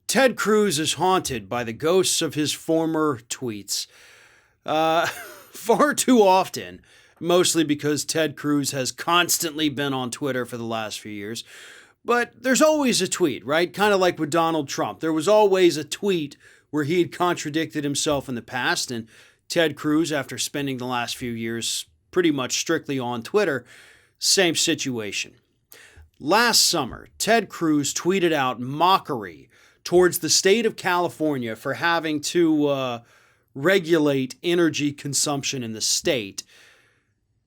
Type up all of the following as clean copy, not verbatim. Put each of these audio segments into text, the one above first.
Ted Cruz is haunted by the ghosts of his former tweets. Far too often, mostly because Ted Cruz has constantly been on Twitter for the last few years. But there's always a tweet, right? Kind of like with Donald Trump. There was always a tweet where he had contradicted himself in the past, and Ted Cruz, after spending the last few years pretty much strictly on Twitter, same situation. Last summer, Ted Cruz tweeted out mockery towards the state of California for having to regulate energy consumption in the state.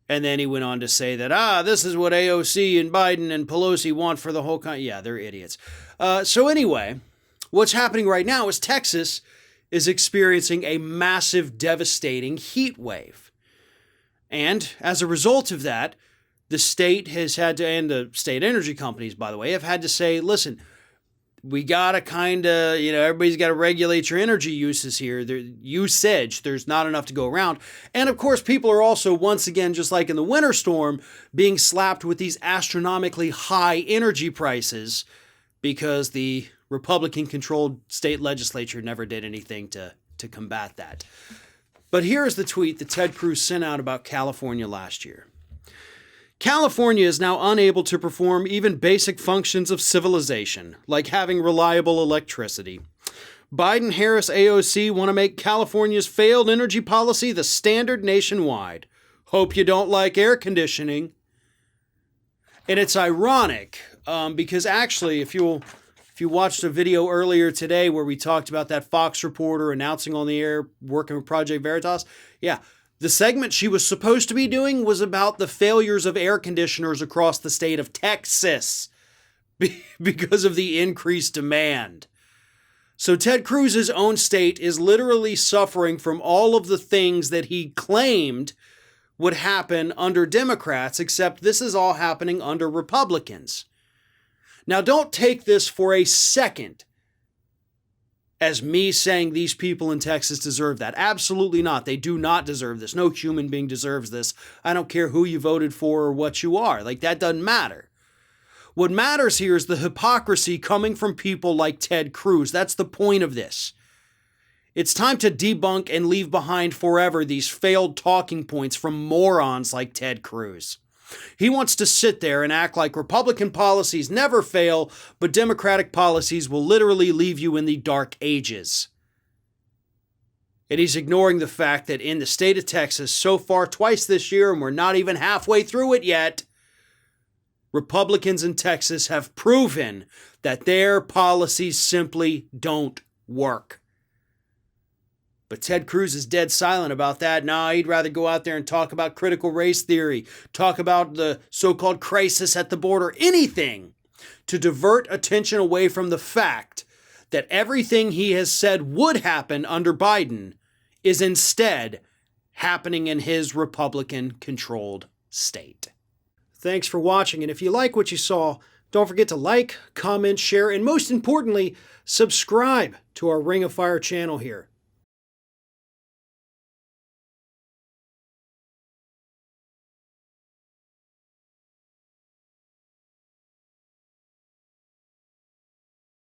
And then he went on to say that, this is what AOC and Biden and Pelosi want for the whole country. Yeah, they're idiots. So anyway, what's happening right now is Texas is experiencing a massive, devastating heat wave. And as a result of that, the state has had to, and the state energy companies, by the way, have had to say, listen, we got to kind of, everybody's got to regulate your energy uses here. There's not enough to go around. And of course, people are also, once again, just like in the winter storm, being slapped with these astronomically high energy prices because the Republican-controlled state legislature never did anything to combat that. But here's the tweet that Ted Cruz sent out about California last year. California is now unable to perform even basic functions of civilization, like having reliable electricity. Biden, Harris, AOC want to make California's failed energy policy the standard nationwide. Hope you don't like air conditioning. And it's ironic because actually, if you watched a video earlier today where we talked about that Fox reporter announcing on the air working with Project Veritas, the segment she was supposed to be doing was about the failures of air conditioners across the state of Texas because of the increased demand. So Ted Cruz's own state is literally suffering from all of the things that he claimed would happen under Democrats, except this is all happening under Republicans. Now, don't take this for a second as me saying these people in Texas deserve that. Absolutely not. They do not deserve this. No human being deserves this. I don't care who you voted for or what you are. That doesn't matter. What matters here is the hypocrisy coming from people like Ted Cruz. That's the point of this. It's time to debunk and leave behind forever these failed talking points from morons like Ted Cruz. He wants to sit there and act like Republican policies never fail, but Democratic policies will literally leave you in the dark ages. And he's ignoring the fact that in the state of Texas, so far twice this year, and we're not even halfway through it yet, Republicans in Texas have proven that their policies simply don't work. But Ted Cruz is dead silent about that. He'd rather go out there and talk about critical race theory, talk about the so-called crisis at the border, anything to divert attention away from the fact that everything he has said would happen under Biden is instead happening in his Republican-controlled state. Thanks for watching, and if you like what you saw, don't forget to like, comment, share, and most importantly, subscribe to our Ring of Fire channel here.